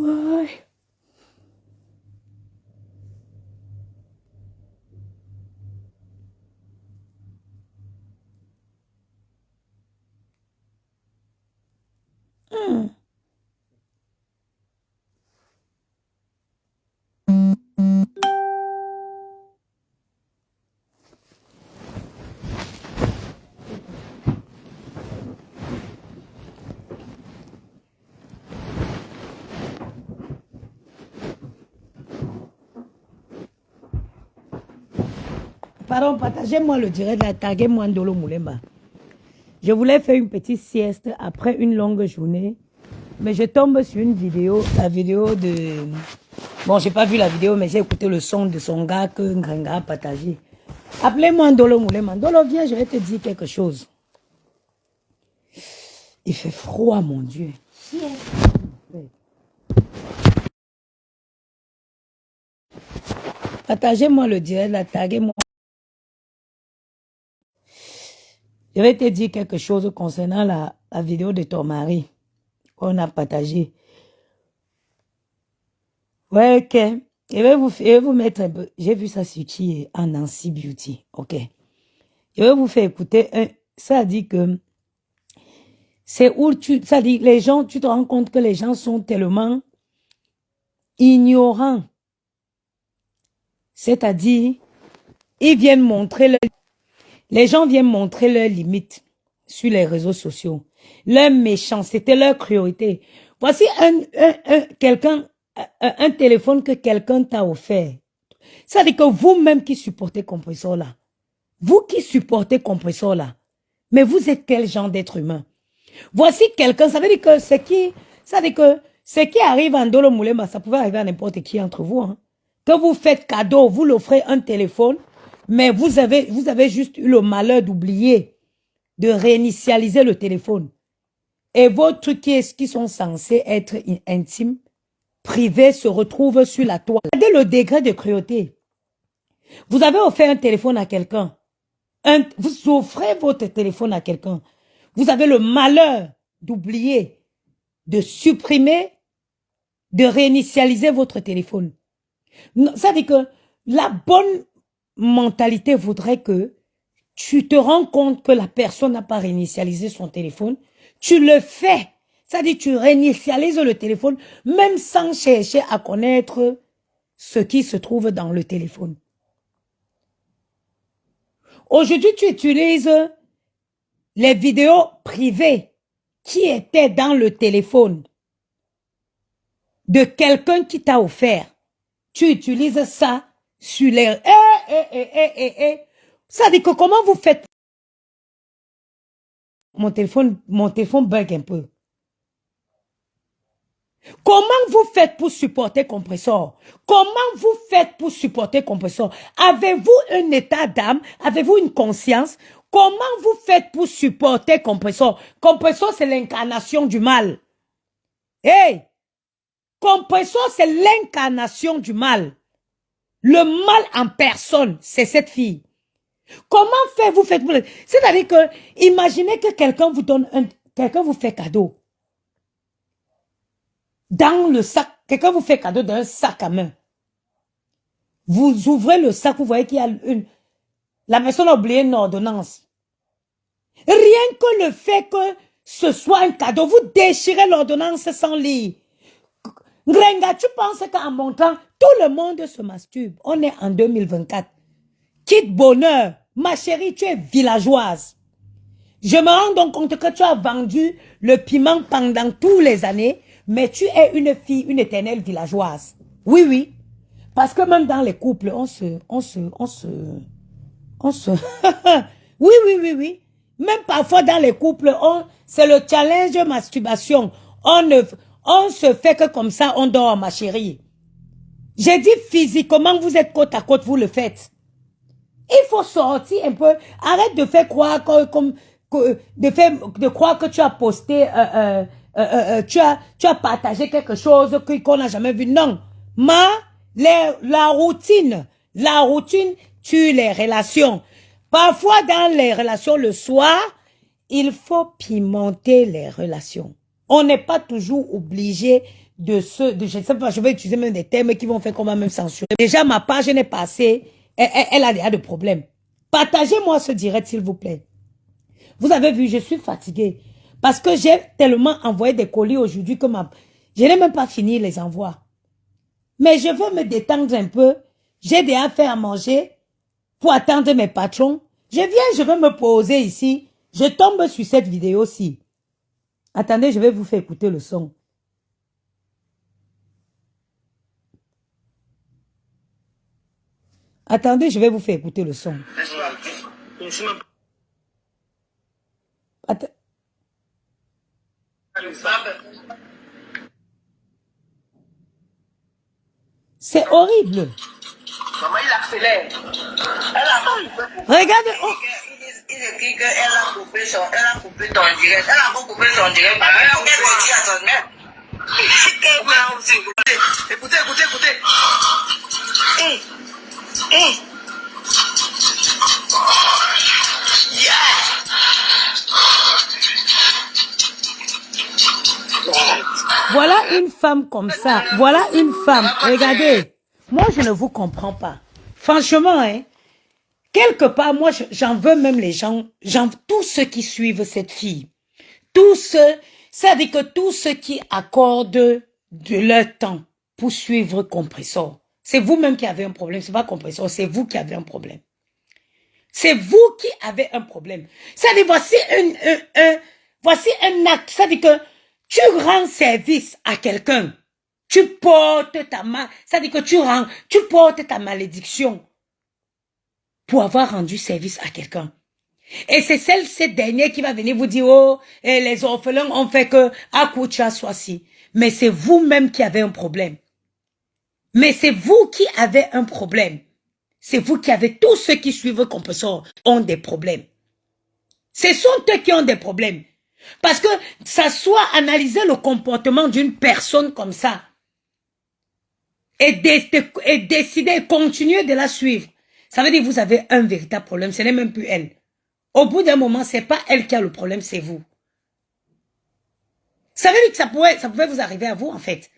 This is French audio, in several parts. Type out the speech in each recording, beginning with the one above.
Ouais. Hmm. Pardon, partagez-moi le direct là, taguez-moi Ndolo Moulemba. Je voulais faire une petite sieste après une longue journée, mais je tombe sur une vidéo, la vidéo de... Bon, j'ai pas vu la vidéo, mais j'ai écouté le son de son gars que Ngrenga a partagé. Appelez-moi Ndolo Moulemba. Ndolo, viens, je vais te dire quelque chose. Il fait froid, mon Dieu. Partagez-moi le direct là, taguez-moi. Je vais te dire quelque chose concernant la vidéo de ton mari qu'on a partagée. Ouais, ok. Je vais vous mettre un peu. J'ai vu ça sur qui en Nancy Beauty. Ok. Je vais vous faire écouter un. Ça dit que c'est où ça dit les gens, tu te rends compte que les gens sont tellement ignorants. C'est-à-dire, ils viennent montrer les gens viennent montrer leurs limites sur les réseaux sociaux. Leur méchanceté, leur cruauté. Voici un téléphone que quelqu'un t'a offert. Ça dit que vous-même qui supportez compresseur là, vous qui supportez compresseur là, mais vous êtes quel genre d'être humain? Voici quelqu'un, ça veut dire que ce qui arrive à Ndolo Moulemba, ça pouvait arriver à n'importe qui entre vous. Hein. Que vous faites cadeau, vous l'offrez un téléphone, mais vous avez juste eu le malheur d'oublier de réinitialiser le téléphone. Et vos trucs qui sont censés être intimes, privés, se retrouvent sur la toile. Regardez le degré de cruauté. Vous avez offert un téléphone à quelqu'un. Vous offrez votre téléphone à quelqu'un. Vous avez le malheur d'oublier, de supprimer, de réinitialiser votre téléphone. Ça veut dire que la bonne mentalité voudrait que tu te rends compte que la personne n'a pas réinitialisé son téléphone. Tu le fais. Ça veut dire que tu réinitialises le téléphone même sans chercher à connaître ce qui se trouve dans le téléphone. Aujourd'hui, tu utilises les vidéos privées qui étaient dans le téléphone de quelqu'un qui t'a offert. Tu utilises ça sur les... Ça dit que comment vous faites... Mon téléphone bug un peu. Comment vous faites pour supporter compresseur? Comment vous faites pour supporter compresseur? Avez-vous un état d'âme? Avez-vous une conscience? Comment vous faites pour supporter compresseur? Compresseur, c'est l'incarnation du mal. Hey! Compresseur, c'est l'incarnation du mal. Le mal en personne, c'est cette fille. Comment vous faites? C'est-à-dire que, imaginez que quelqu'un vous donne quelqu'un vous fait cadeau. Dans le sac, quelqu'un vous fait cadeau d'un sac à main. Vous ouvrez le sac, vous voyez qu'il y a la personne a oublié une ordonnance. Rien que le fait que ce soit un cadeau, vous déchirez l'ordonnance sans lire. Grenga, tu penses qu'en montant, tout le monde se masturbe. On est en 2024. Quitte bonheur. Ma chérie, tu es villageoise. Je me rends donc compte que tu as vendu le piment pendant toutes les années, mais tu es une fille, une éternelle villageoise. Oui, oui. Parce que même dans les couples, oui, oui, oui, oui. Même parfois dans les couples, c'est le challenge masturbation. On se fait que comme ça, on dort, ma chérie. J'ai dit physiquement, vous êtes côte à côte, vous le faites. Il faut sortir un peu. Arrête de faire croire de croire que tu as posté, tu as partagé quelque chose qu'on n'a jamais vu. Non. La routine tue les relations. Parfois, dans les relations, le soir, il faut pimenter les relations. On n'est pas toujours obligé je ne sais pas, je vais utiliser même des termes qui vont faire qu'on va même censurer. Déjà, ma page n'est pas assez, elle a déjà de problèmes. Partagez-moi ce direct, s'il vous plaît. Vous avez vu, je suis fatiguée. Parce que j'ai tellement envoyé des colis aujourd'hui que je n'ai même pas fini les envois. Mais je veux me détendre un peu. J'ai des affaires à manger pour attendre mes patrons. Je viens, je veux me poser ici. Je tombe sur cette vidéo-ci. Attendez, je vais vous faire écouter le son. Attendez, je vais vous faire écouter le son. C'est horrible. Maman, il accélère. Regardez. Oh. Il écrit qu'elle a coupé ton direct. Elle a coupé son direct. Elle a dit à son mère. Écoutez. Voilà une femme comme ça. Voilà une femme. Regardez. Moi, je ne vous comprends pas. Franchement, hein. Quelque part, moi, j'en veux même les gens, tous ceux qui suivent cette fille. C'est-à-dire que tous ceux qui accordent de leur temps pour suivre Compressor. C'est vous-même qui avez un problème. C'est pas Compressor, c'est vous qui avez un problème. C'est vous qui avez un problème. C'est-à-dire, voici un acte. C'est-à-dire que tu rends service à quelqu'un. Tu portes ta main. C'est-à-dire que tu portes ta malédiction pour avoir rendu service à quelqu'un. Et c'est cette dernière qui va venir vous dire, oh, les orphelins ont fait que Akucha soit ci. Mais c'est vous-même qui avez un problème. Mais c'est vous qui avez un problème. C'est vous qui avez, tous ceux qui suivent Compressor ont des problèmes. Ce sont eux qui ont des problèmes. Parce que ça soit analyser le comportement d'une personne comme ça et décider, continuer de la suivre. Ça veut dire que vous avez un véritable problème. Ce n'est même plus elle. Au bout d'un moment, c'est pas elle qui a le problème, c'est vous. Ça veut dire que ça pouvait vous arriver à vous, en fait.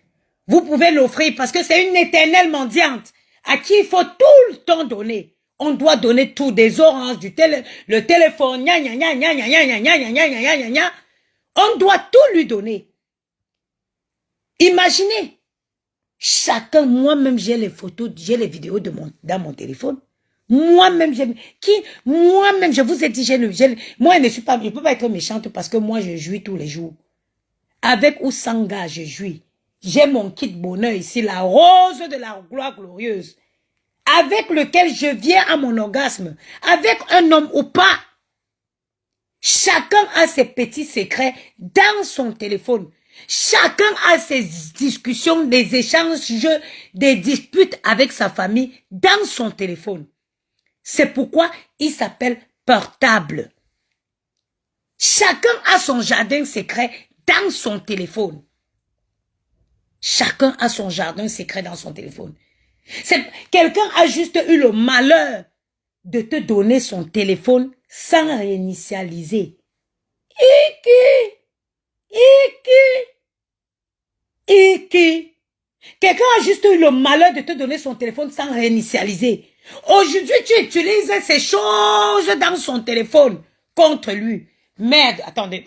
Vous pouvez l'offrir parce que c'est une éternelle mendiante à qui il faut tout le temps donner. On doit donner tout, des oranges, le téléphone, gna gna gna gna gna gna gna gna gna gna gna gna gna. On doit tout lui donner. Imaginez, chacun, moi-même j'ai les photos, j'ai les vidéos dans mon téléphone. Moi-même, je vous ai dit, moi je ne peux pas être méchante parce que moi je jouis tous les jours. Avec ou sans gars, je jouis. J'ai mon kit bonheur ici, la rose de la gloire glorieuse, avec lequel je viens à mon orgasme, avec un homme ou pas. Chacun a ses petits secrets dans son téléphone. Chacun a ses discussions, des échanges, des disputes avec sa famille dans son téléphone. C'est pourquoi il s'appelle portable. Chacun a son jardin secret dans son téléphone. Chacun a son jardin secret dans son téléphone. Quelqu'un a juste eu le malheur de te donner son téléphone sans réinitialiser. Iki. Quelqu'un a juste eu le malheur de te donner son téléphone sans réinitialiser. Aujourd'hui, tu utilises ces choses dans son téléphone contre lui. Merde, attendez.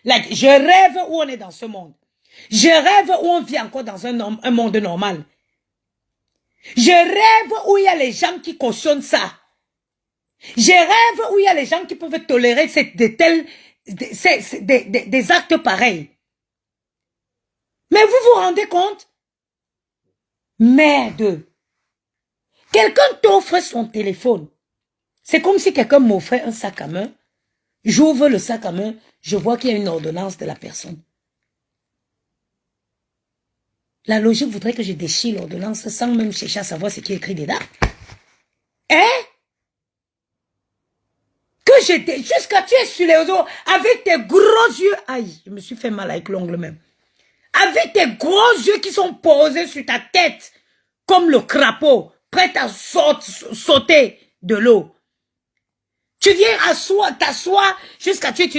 Je rêve où on est dans ce monde. Je rêve où on vit encore dans un monde normal. Je rêve où il y a les gens qui cautionnent ça. Je rêve où il y a les gens qui peuvent tolérer des actes pareils. Mais vous vous rendez compte? Merde. Quelqu'un t'offre son téléphone. C'est comme si quelqu'un m'offrait un sac à main. J'ouvre le sac à main, je vois qu'il y a une ordonnance de la personne. La logique voudrait que je déchire l'ordonnance sans même chercher à savoir ce qui est écrit dedans. Hein? Jusqu'à tu es sur les réseaux avec tes gros yeux. Aïe, je me suis fait mal avec l'ongle même. Avec tes gros yeux qui sont posés sur ta tête, comme le crapaud, prêt à sauter de l'eau. Tu viens t'asseoir jusqu'à tu...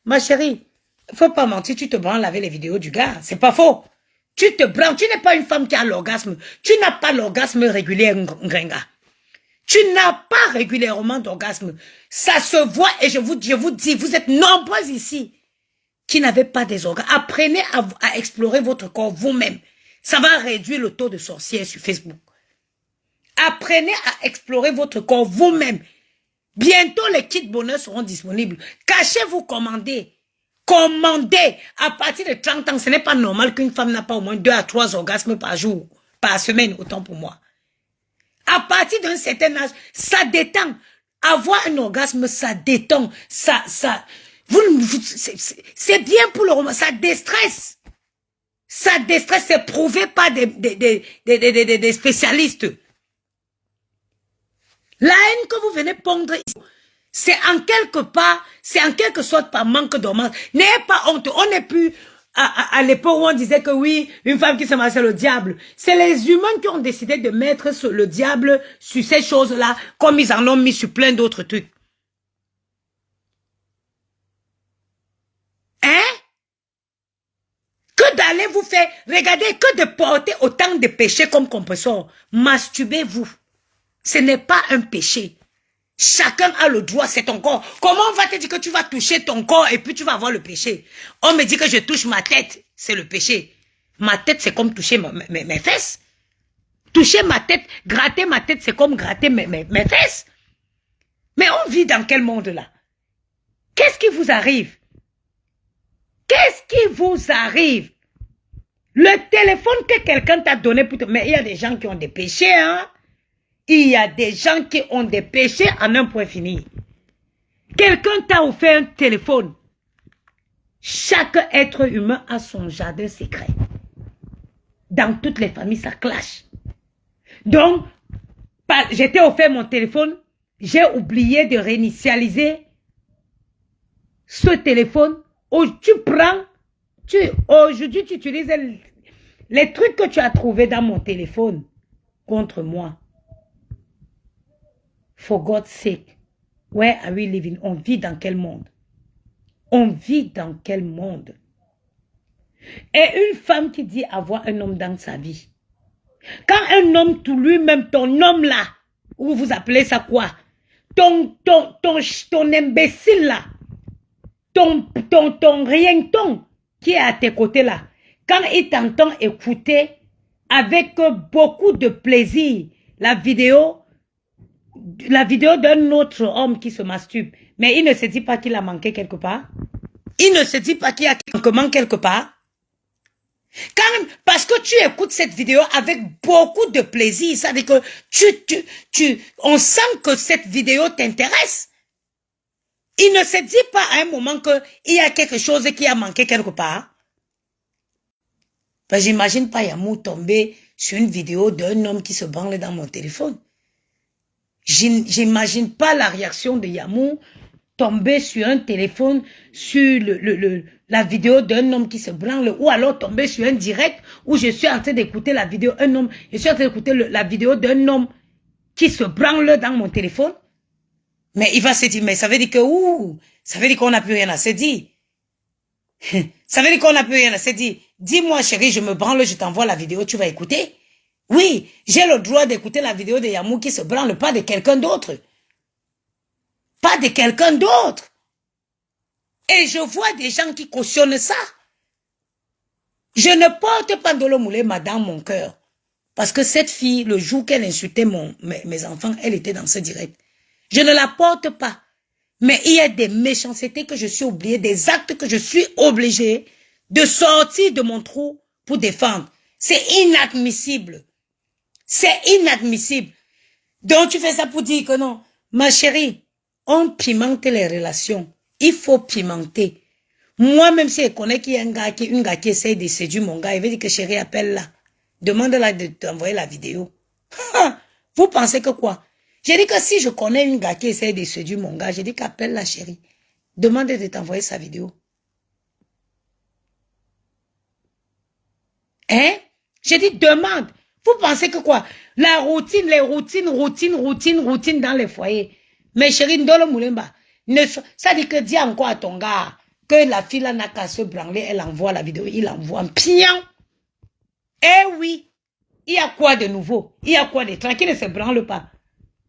Ma chérie, faut pas mentir, tu te branles avec les vidéos du gars. C'est pas faux. Tu te branles, tu n'es pas une femme qui a l'orgasme. Tu n'as pas l'orgasme régulier, Ngrenga. Tu n'as pas régulièrement d'orgasme. Ça se voit et je vous dis, vous êtes nombreux ici qui n'avez pas des orgasmes. Apprenez à explorer votre corps vous-même. Ça va réduire le taux de sorcières sur Facebook. Apprenez à explorer votre corps vous-même. Bientôt, les kits bonheur seront disponibles. Cachez-vous, commandez. Commandez. À partir de 30 ans, ce n'est pas normal qu'une femme n'a pas au moins 2 à 3 orgasmes par jour, par semaine, autant pour moi. À partir d'un certain âge, ça détend. Avoir un orgasme, ça détend. C'est bien pour le roman. Ça déstresse. Ça déstresse. C'est prouvé par des spécialistes. La haine que vous venez pondre ici, c'est en quelque sorte par manque d'hormones. N'ayez pas honte. On n'est plus à l'époque où on disait que oui, une femme qui se marie, c'est le diable. C'est les humains qui ont décidé de mettre le diable sur ces choses-là, comme ils en ont mis sur plein d'autres trucs. Hein? Que d'aller vous faire, regardez, que de porter autant de péchés comme compresseur. Masturbez-vous. Ce n'est pas un péché. Chacun a le droit, c'est ton corps. Comment on va te dire que tu vas toucher ton corps et puis tu vas avoir le péché? On me dit que je touche ma tête, c'est le péché. Ma tête, c'est comme toucher mes fesses. Toucher ma tête, gratter ma tête, c'est comme gratter mes fesses. Mais on vit dans quel monde là? Qu'est-ce qui vous arrive? Qu'est-ce qui vous arrive? Le téléphone que quelqu'un t'a donné pour te... Mais il y a des gens qui ont des péchés, hein? Il y a des gens qui ont des péchés en un point fini. Quelqu'un t'a offert un téléphone. Chaque être humain a son jardin secret. Dans toutes les familles, ça clash. Donc, j'étais offert mon téléphone. J'ai oublié de réinitialiser ce téléphone. Oh, tu prends, aujourd'hui tu utilises les trucs que tu as trouvés dans mon téléphone contre moi. For God's sake, where are we living? On vit dans quel monde? On vit dans quel monde? Et une femme qui dit avoir un homme dans sa vie. Quand un homme, tout lui-même, ton homme là, ou vous appelez ça quoi? Ton imbécile là, ton rien-ton qui est à tes côtés là, quand il t'entend écouter avec beaucoup de plaisir la vidéo d'un autre homme qui se masturbe, mais il ne se dit pas qu'il a manqué quelque part. Il ne se dit pas qu'il y a un manquement quelque part. Parce que tu écoutes cette vidéo avec beaucoup de plaisir, ça veut dire que on sent que cette vidéo t'intéresse. Il ne se dit pas à un moment qu'il y a quelque chose qui a manqué quelque part. Ben, j'imagine pas Yamou tomber sur une vidéo d'un homme qui se branle dans mon téléphone. J'imagine pas la réaction de Yamou tomber sur un téléphone, sur la vidéo d'un homme qui se branle, ou alors tomber sur un direct où je suis en train d'écouter la vidéo je suis en train d'écouter la vidéo d'un homme qui se branle dans mon téléphone. Mais il va se dire, mais ça veut dire que, ça veut dire qu'on n'a plus rien à se dire. Ça veut dire qu'on n'a plus rien à se dire. Dis-moi, chérie, je me branle, je t'envoie la vidéo, tu vas écouter. Oui, j'ai le droit d'écouter la vidéo de Yamou qui se branle, pas de quelqu'un d'autre. Pas de quelqu'un d'autre. Et je vois des gens qui cautionnent ça. Je ne porte pas de l'omouléma dans mon cœur. Parce que cette fille, le jour qu'elle insultait mes enfants, elle était dans ce direct. Je ne la porte pas. Mais il y a des méchancetés que je suis obligée, des actes que je suis obligée de sortir de mon trou pour défendre. C'est inadmissible. C'est inadmissible. Donc tu fais ça pour dire que non. Ma chérie, on pimente les relations. Il faut pimenter. Moi, même si elle connaît qu'il y a une gars qui essaye de séduire mon gars, il veut dire que chérie, appelle-la. Demande-la de t'envoyer la vidéo. Vous pensez que quoi? J'ai dit que si je connais une gars qui essaye de séduire mon gars, j'ai dit qu'appelle la chérie. Demande de t'envoyer sa vidéo. Hein? J'ai dit demande. Vous pensez que quoi? La routine, les routines dans les foyers. Mais chérie, Ndolo Moulemba, ça dit que dis encore à ton gars que la fille là n'a qu'à se branler, elle envoie la vidéo, il envoie un pion. Eh oui, il y a quoi de nouveau? Il y a quoi de tranquille, ne se branle pas.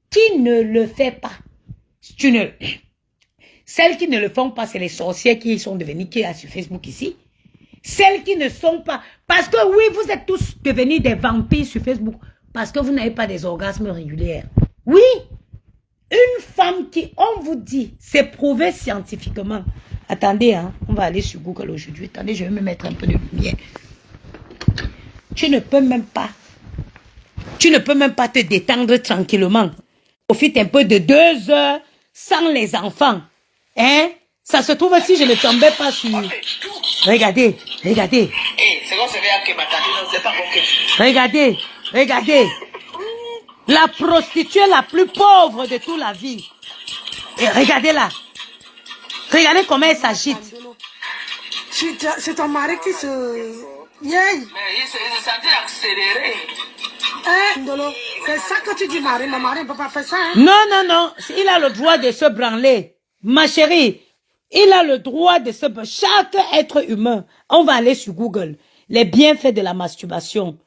Qui ne le fait pas? Celles qui ne le font pas, c'est les sorcières qui sont devenues, qui y a sur Facebook ici. Celles qui ne sont pas... Parce que oui, vous êtes tous devenus des vampires sur Facebook. Parce que vous n'avez pas des orgasmes réguliers. Oui, une femme qui, on vous dit, c'est prouvé scientifiquement. Attendez, hein, on va aller sur Google aujourd'hui. Attendez, je vais me mettre un peu de lumière. Tu ne peux même pas te détendre tranquillement. Profite un peu de 2 heures sans les enfants. Hein? Ça se trouve si je ne tombais pas sur... Regardez, regardez. Regardez, regardez. La prostituée la plus pauvre de toute la vie. Et regardez-la. Regardez comment elle s'agite. C'est ton mari qui se... Yeah. Mais il s'est accéléré. Ndolo, c'est ça que tu dis, mari. Mon mari ne peut pas faire ça. Hein? Non, non, non. Il a le droit de se branler. Ma chérie, il a le droit de se branler. Chaque être humain, on va aller sur Google. Les bienfaits de la masturbation.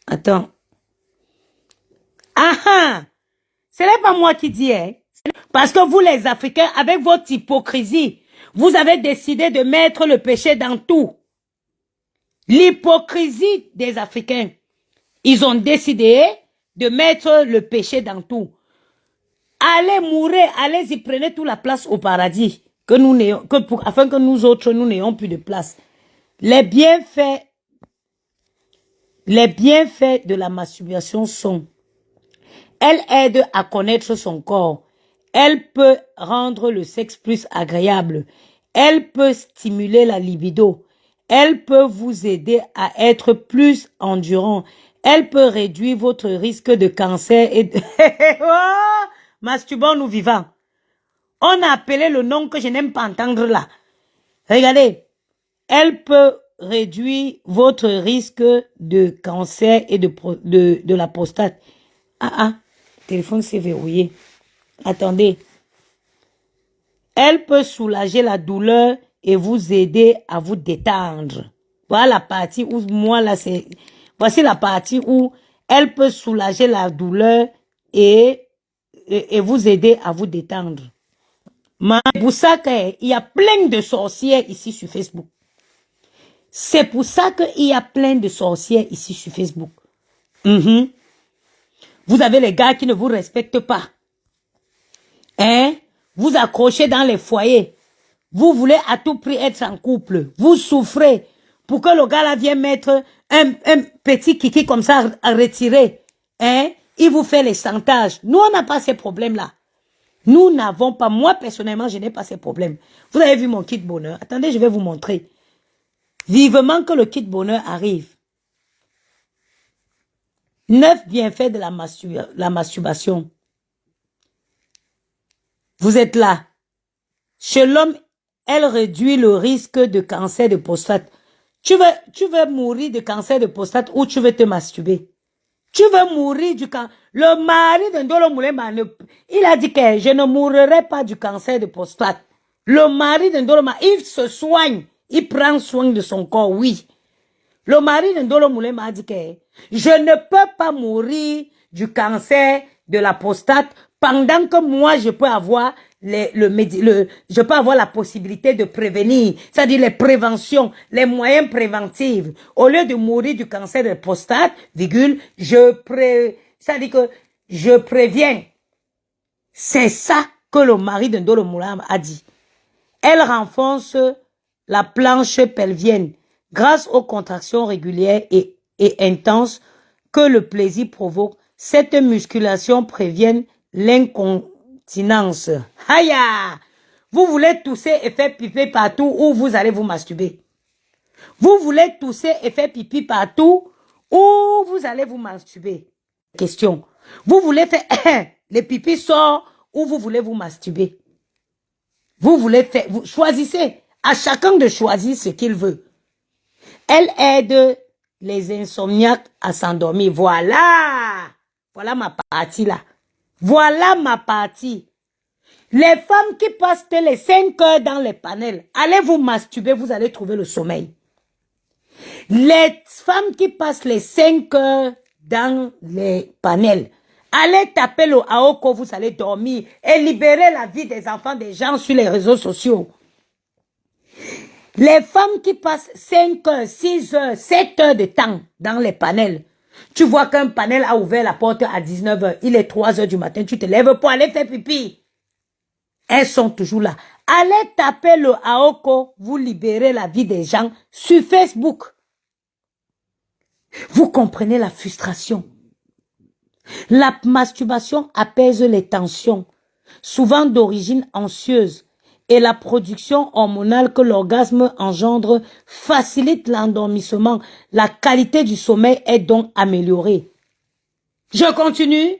Attends. Ah ah! Ce n'est pas moi qui dis, hein. Parce que vous les Africains, avec votre hypocrisie, vous avez décidé de mettre le péché dans tout. L'hypocrisie des Africains. Ils ont décidé de mettre le péché dans tout. Allez mourir, allez-y, prenez toute la place au paradis. Afin que nous autres, nous n'ayons plus de place. Les bienfaits de la masturbation sont: elle aide à connaître son corps. Elle peut rendre le sexe plus agréable. Elle peut stimuler la libido. Elle peut vous aider à être plus endurant. Elle peut réduire votre risque de cancer et de... Oh, masturbons-nous vivants. On a appelé le nom que je n'aime pas entendre là. Regardez. Elle peut réduire votre risque de cancer et de la prostate. Le téléphone s'est verrouillé. Attendez. Elle peut soulager la douleur et vous aider à vous détendre. Voilà la partie où moi là c'est... Voici la partie où elle peut soulager la douleur et vous aider à vous détendre. C'est pour ça qu'il y a plein de sorcières ici sur Facebook. C'est pour ça qu'il y a plein de sorcières ici sur Facebook. Vous avez les gars qui ne vous respectent pas. Hein? Vous accrochez dans les foyers. Vous voulez à tout prix être en couple. Vous souffrez pour que le gars là vienne mettre un petit kiki comme ça à retirer. Hein? Il vous fait les chantages. Nous, on n'a pas ces problèmes-là. Nous n'avons pas, moi personnellement, je n'ai pas ces problèmes. Vous avez vu mon kit bonheur. Attendez, je vais vous montrer. Vivement que le kit bonheur arrive. 9 bienfaits de la masturbation. Vous êtes là. Chez l'homme, elle réduit le risque de cancer de prostate. Tu veux mourir de cancer de prostate ou tu veux te masturber? Tu veux mourir du cancer. Le mari de Ndolo Moulema, il a dit que je ne mourrai pas du cancer de prostate. Le mari de Ndolo Moulema, il se soigne. Il prend soin de son corps, oui. Le mari de Ndolo Moulema a dit que je ne peux pas mourir du cancer de la prostate pendant que moi je peux avoir je peux avoir la possibilité de prévenir, c'est-à-dire les préventions, les moyens préventifs. Au lieu de mourir du cancer de la prostate, c'est-à-dire que je préviens. C'est ça que le mari de Ndolo Moulema a dit. Elle renforce la planche pelvienne grâce aux contractions régulières et intenses que le plaisir provoque. Cette musculation prévient l'incontinence. Aïe! Vous voulez tousser et faire pipi partout où vous allez vous masturber. Vous voulez tousser et faire pipi partout où vous allez vous masturber. Question. Vous voulez faire les pipis sortent où vous voulez vous masturber. Vous voulez faire, vous choisissez. À chacun de choisir ce qu'il veut. Elle aide les insomniaques à s'endormir. Voilà. Voilà ma partie là. Voilà ma partie. Les femmes qui passent les 5 heures dans les panels, allez vous masturber, vous allez trouver le sommeil. Les femmes qui passent les 5 heures dans les panels, allez taper le AOCO, vous allez dormir et libérer la vie des enfants des gens sur les réseaux sociaux. Les femmes qui passent 5 heures, 6 heures, 7 heures de temps dans les panels, tu vois qu'un panel a ouvert la porte à 19 heures, il est 3 heures du matin, tu te lèves pour aller faire pipi. Elles sont toujours là. Allez taper le AOCO, vous libérez la vie des gens sur Facebook. Vous comprenez la frustration. La masturbation apaise les tensions, souvent d'origine anxieuse, et la production hormonale que l'orgasme engendre facilite l'endormissement. La qualité du sommeil est donc améliorée. Je continue?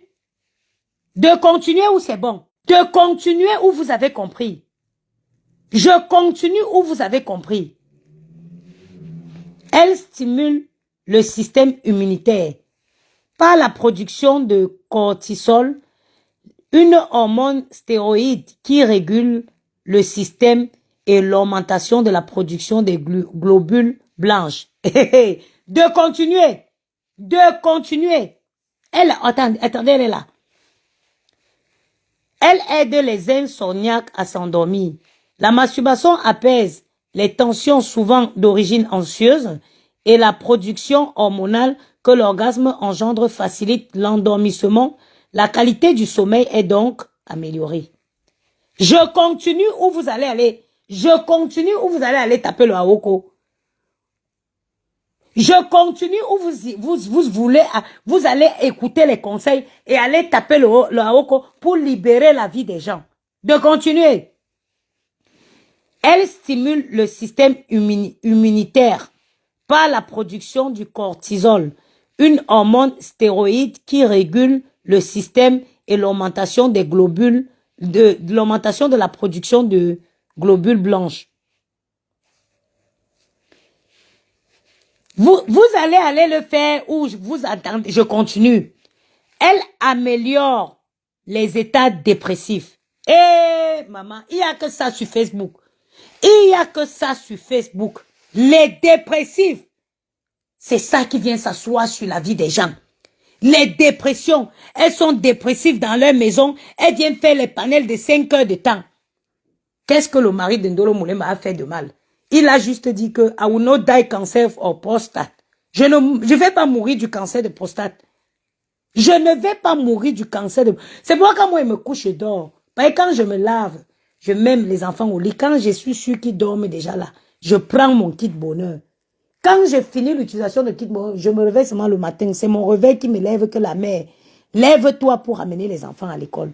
De continuer ou c'est bon? De continuer ou vous avez compris? Je continue ou vous avez compris? Elle stimule le système immunitaire par la production de cortisol, une hormone stéroïde qui régule le système et l'augmentation de la production des globules blanches. De continuer. De continuer. Elle, attendez, elle est là. Elle aide les insomniaques à s'endormir. La masturbation apaise les tensions souvent d'origine anxieuse et la production hormonale que l'orgasme engendre facilite l'endormissement. La qualité du sommeil est donc améliorée. Je continue où vous allez aller. Je continue où vous allez aller taper le AOCO. Je continue où vous allez écouter les conseils et aller taper le AOCO pour libérer la vie des gens. De continuer. Elle stimule le système immunitaire par la production du cortisol, une hormone stéroïde qui régule le système et l'augmentation des globules, l'augmentation de la production de globules blanches. Vous allez aller le faire ou vous attendez, je continue. Elle améliore les états dépressifs. Eh, maman, il n'y a que ça sur Facebook. Il n'y a que ça sur Facebook. Les dépressifs, c'est ça qui vient s'asseoir sur la vie des gens. Les dépressions, elles sont dépressives dans leur maison. Elles viennent faire les panels de 5 heures de temps. Qu'est-ce que le mari de Ndolo Moulema a fait de mal? Il a juste dit que I will not die cancer of prostate. Je ne vais pas mourir du cancer de prostate. Je ne vais pas mourir du cancer de... C'est pourquoi quand moi, je me couche, je dors. Parce que quand je me lave, je mets les enfants au lit. Quand je suis sûr qu'ils dorment déjà là, je prends mon kit bonheur. Quand j'ai fini l'utilisation de kit bonheur, je me réveille seulement le matin. C'est mon réveil qui me lève que la mère. Lève-toi pour amener les enfants à l'école.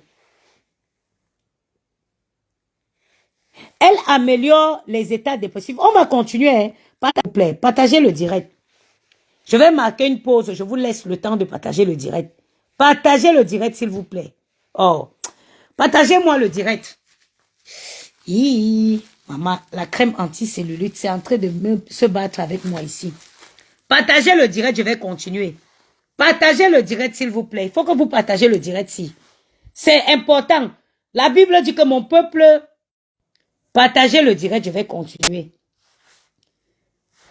Elle améliore les états dépressifs. On va continuer. Hein. S'il vous plaît, partagez le direct. Je vais marquer une pause. Je vous laisse le temps de partager le direct. Partagez le direct, s'il vous plaît. Oh, partagez-moi le direct. Maman, la crème anticellulite, c'est en train de se battre avec moi ici. Partagez le direct, je vais continuer. Partagez le direct, s'il vous plaît. Il faut que vous partagez le direct, si. C'est important. La Bible dit que mon peuple... Partagez le direct, je vais continuer.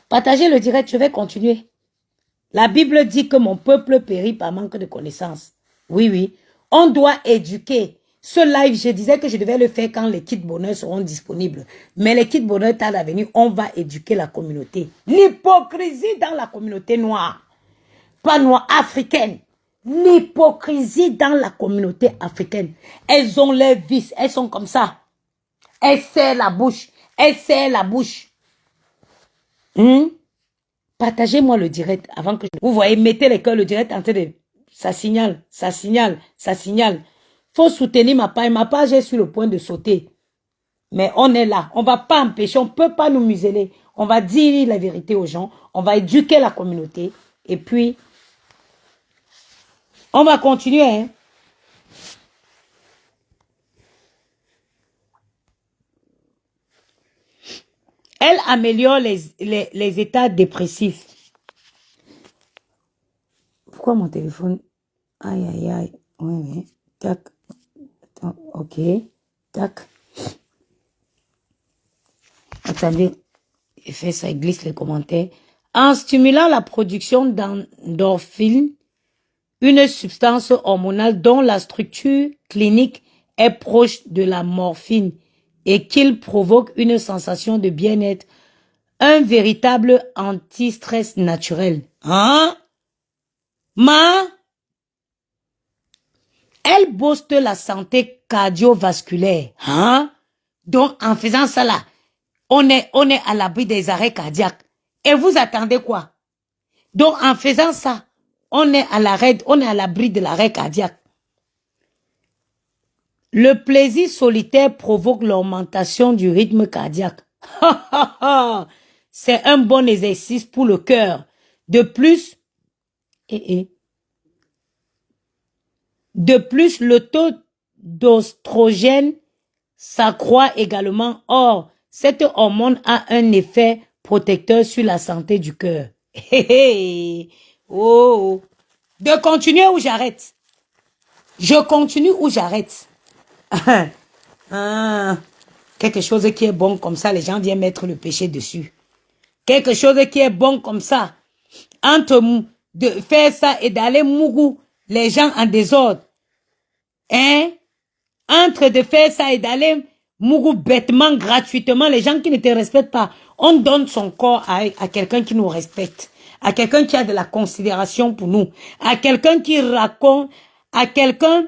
Partagez le direct, je vais continuer. La Bible dit que mon peuple périt par manque de connaissances. Oui, oui. On doit éduquer. Ce live, je disais que je devais le faire quand les kits bonheur seront disponibles. Mais les kits bonheur tardent à venir, on va éduquer la communauté. L'hypocrisie dans la communauté noire. Pas noire, africaine. L'hypocrisie dans la communauté africaine. Elles ont leurs vices, elles sont comme ça. Elle serre la bouche. Elle serre la bouche. Partagez-moi le direct avant que... Vous voyez, mettez les cœurs, le direct en train de... Ça signale, ça signale, ça signale. Faut soutenir ma page. Ma page est sur le point de sauter. Mais on est là. On ne va pas empêcher. On ne peut pas nous museler. On va dire la vérité aux gens. On va éduquer la communauté. Et puis, on va continuer. Hein. Elle améliore les états dépressifs. Pourquoi mon téléphone? Aïe, aïe, aïe. Oui, oui. Tac. Attends, ok. Tac. Attendez. Il fait ça, il glisse les commentaires. En stimulant la production d'endorphines, une substance hormonale dont la structure clinique est proche de la morphine et qu'il provoque une sensation de bien-être, un véritable anti-stress naturel. Hein? Elle booste la santé cardiovasculaire. Hein? Donc, en faisant ça là, on est à l'abri des arrêts cardiaques. Et vous attendez quoi? Donc, en faisant ça, on est à l'abri de l'arrêt cardiaque. Le plaisir solitaire provoque l'augmentation du rythme cardiaque. C'est un bon exercice pour le cœur. De plus, le taux d'oestrogène s'accroît également. Or, cette hormone a un effet protecteur sur la santé du cœur. Oh. De continuer ou j'arrête? Je continue ou j'arrête? Quelque chose qui est bon comme ça, les gens viennent mettre le péché dessus. Quelque chose qui est bon comme ça, entre de faire ça et d'aller mougou les gens en désordre. Hein? Entre de faire ça et d'aller mougou bêtement, gratuitement, les gens qui ne te respectent pas. On donne son corps à quelqu'un qui nous respecte, à quelqu'un qui a de la considération pour nous, à quelqu'un qui raconte, à quelqu'un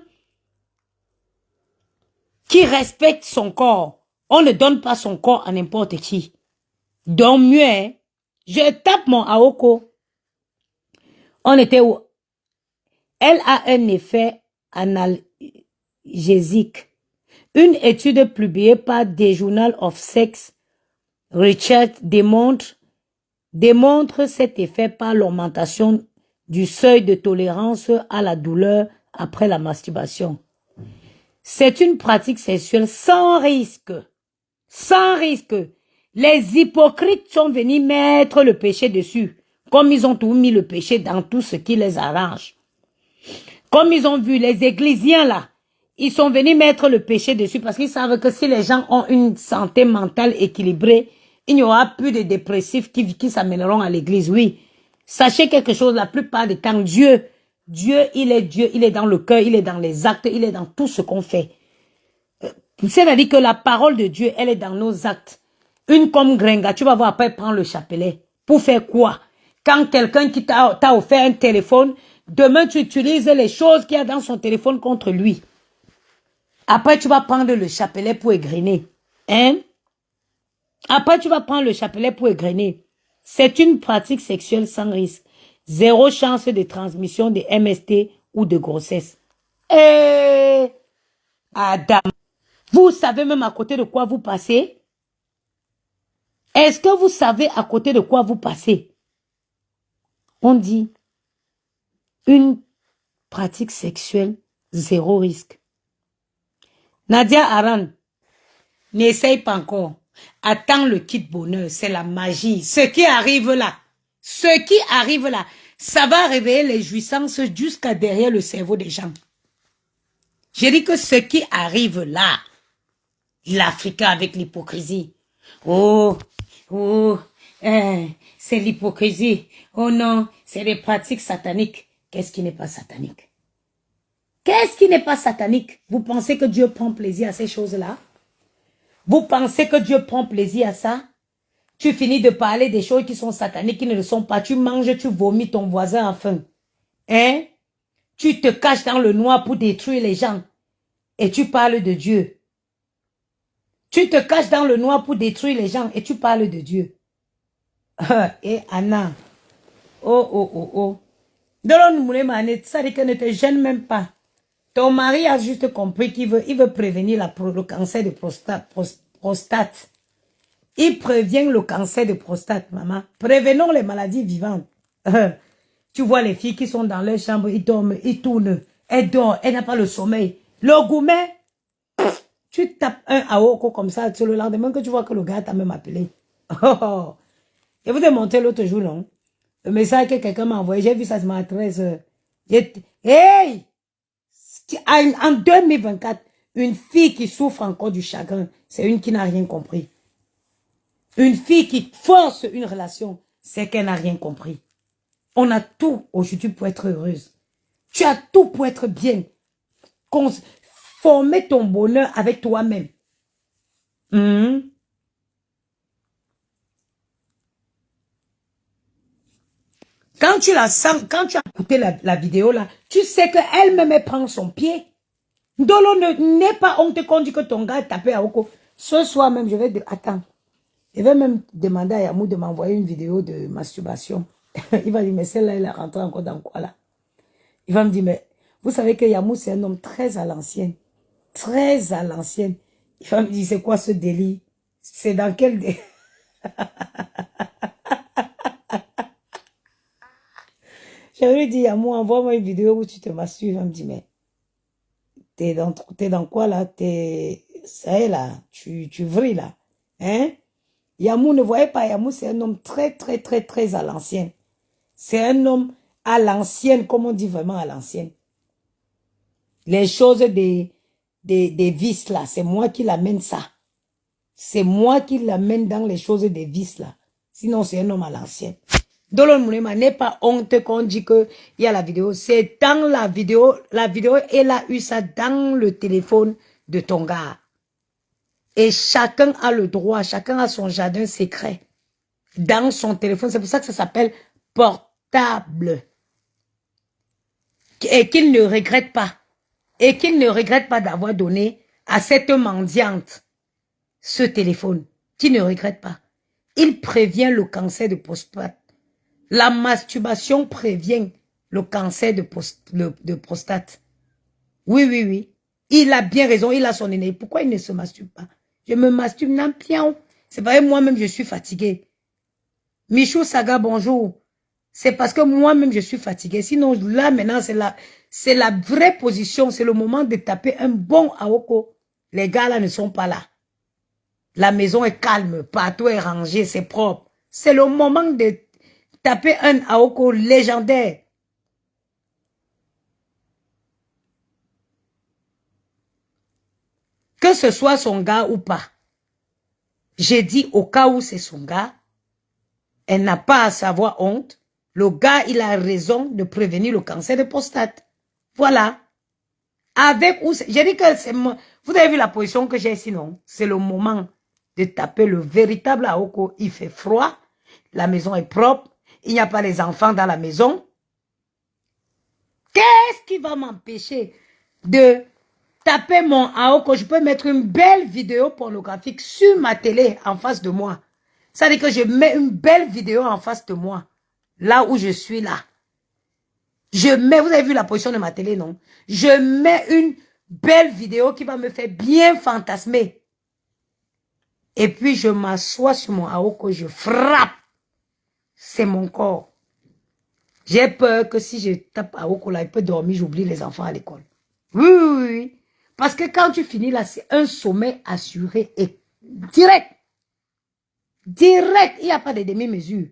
qui respecte son corps. On ne donne pas son corps à n'importe qui. Donc mieux, hein? Je tape mon Aoko. On était où? Elle a un effet analgésique. Une étude publiée par The Journal of Sex Research démontre cet effet par l'augmentation du seuil de tolérance à la douleur après la masturbation. C'est une pratique sexuelle sans risque. Sans risque. Les hypocrites sont venus mettre le péché dessus. Comme ils ont tout mis le péché dans tout ce qui les arrange. Comme ils ont vu les églisiens là, ils sont venus mettre le péché dessus parce qu'ils savent que si les gens ont une santé mentale équilibrée, il n'y aura plus de dépressifs qui s'amèneront à l'église. Oui. Sachez quelque chose, la plupart des temps, Dieu, il est dans le cœur, il est dans les actes, il est dans tout ce qu'on fait. C'est-à-dire que la parole de Dieu, elle est dans nos actes. Une comme Grenga, tu vas voir après prendre le chapelet. Pour faire quoi? Quand quelqu'un qui t'a offert un téléphone, demain tu utilises les choses qu'il y a dans son téléphone contre lui. Après tu vas prendre le chapelet pour égrener. Hein? Après tu vas prendre le chapelet pour égrener. C'est une pratique sexuelle sans risque. Zéro chance de transmission de MST ou de grossesse. Adam, vous savez même à côté de quoi vous passez? Est-ce que vous savez à côté de quoi vous passez? On dit une pratique sexuelle, zéro risque. Nadia Aran, n'essaye pas encore. Attends le kit bonheur, c'est la magie. Ce qui arrive là, ça va réveiller les jouissances jusqu'à derrière le cerveau des gens. J'ai dit que ce qui arrive là, l'Africain avec l'hypocrisie. C'est l'hypocrisie. Oh non, c'est des pratiques sataniques. Qu'est-ce qui n'est pas satanique? Qu'est-ce qui n'est pas satanique? Vous pensez que Dieu prend plaisir à ces choses-là? Vous pensez que Dieu prend plaisir à ça? Tu finis de parler des choses qui sont sataniques, qui ne le sont pas. Tu manges, tu vomis ton voisin à faim. Hein? Tu te caches dans le noir pour détruire les gens. Et tu parles de Dieu. Tu te caches dans le noir pour détruire les gens et tu parles de Dieu. Et Anna. Oh. Ça dit que ne te gêne même pas. Ton mari a juste compris qu'il veut prévenir le cancer de prostate. Il prévient le cancer de prostate, maman. Prévenons les maladies vivantes. Tu vois les filles qui sont dans leur chambre, ils dorment, ils tournent. Elle dort, elle n'a pas le sommeil. Le gourmet, tu tapes un aoko comme ça, sur le lendemain que tu vois que le gars t'a même appelé. Et vous ai montré l'autre jour, non? Le message que quelqu'un m'a envoyé, j'ai vu ça ce matin à 13h. Hey! En 2024, une fille qui souffre encore du chagrin, c'est une qui n'a rien compris. Une fille qui force une relation, c'est qu'elle n'a rien compris. On a tout aujourd'hui pour être heureuse. Tu as tout pour être bien. Former ton bonheur avec toi-même. Quand tu la sens, quand tu as écouté la vidéo là, tu sais qu'elle-même prend son pied. Dolo n'est pas honte qu'on dit que ton gars est tapé à Oko. Ce soir même, je vais... Attends. Je vais même demander à Yamou de m'envoyer une vidéo de masturbation. Il va dire, mais celle-là, elle est rentrée encore dans quoi là? Il va me dire, mais vous savez que Yamou, c'est un homme très à l'ancienne. Très à l'ancienne. Il va me dire, c'est quoi ce délit? C'est dans quel délit? J'avais lui dit, Yamou, envoie-moi une vidéo où tu te masturbes. Il va me dire, mais t'es dans quoi là? Ça y est là, tu vrilles là. Hein? Yamou, ne voyez pas, Yamou, c'est un homme très, très, très, très à l'ancienne. C'est un homme à l'ancienne, comme on dit vraiment à l'ancienne. Les choses des vices là, c'est moi qui l'amène ça. C'est moi qui l'amène dans les choses des vices là. Sinon, c'est un homme à l'ancienne. Dolon Moulema n'est pas honte qu'on dit que il y a la vidéo. C'est dans la vidéo, elle a eu ça dans le téléphone de ton gars. Et chacun a le droit, chacun a son jardin secret dans son téléphone. C'est pour ça que ça s'appelle portable. Et qu'il ne regrette pas. Et qu'il ne regrette pas d'avoir donné à cette mendiante ce téléphone. Qu'il ne regrette pas. Il prévient le cancer de prostate. La masturbation prévient le cancer de prostate. Oui, oui, oui. Il a bien raison, il a son énergie. Pourquoi il ne se masturbe pas? Je me masturbe, non, pion. C'est vrai, moi-même, je suis fatiguée. Michou Saga, bonjour. C'est parce que moi-même, je suis fatiguée. Sinon, là, maintenant, c'est la vraie position. C'est le moment de taper un bon Aoko. Les gars, là, ne sont pas là. La maison est calme. Partout est rangé, c'est propre. C'est le moment de taper un Aoko légendaire. Que ce soit son gars ou pas. J'ai dit au cas où c'est son gars, elle n'a pas à savoir honte. Le gars, il a raison de prévenir le cancer de prostate. Voilà. Avec ou j'ai dit que c'est moi. Vous avez vu la position que j'ai ici, non? C'est le moment de taper le véritable Aoko. Il fait froid. La maison est propre. Il n'y a pas les enfants dans la maison. Qu'est-ce qui va m'empêcher de taper mon Aoko? Je peux mettre une belle vidéo pornographique sur ma télé en face de moi. Ça veut dire que je mets une belle vidéo en face de moi. Là où je suis là. Je mets, vous avez vu la position de ma télé, non? Je mets une belle vidéo qui va me faire bien fantasmer. Et puis je m'assois sur mon Aoko, je frappe. C'est mon corps. J'ai peur que si je tape Aoko là, il peut dormir, j'oublie les enfants à l'école. Oui, oui, oui. Parce que quand tu finis là, c'est un sommeil assuré et direct. Direct, il n'y a pas de demi-mesure.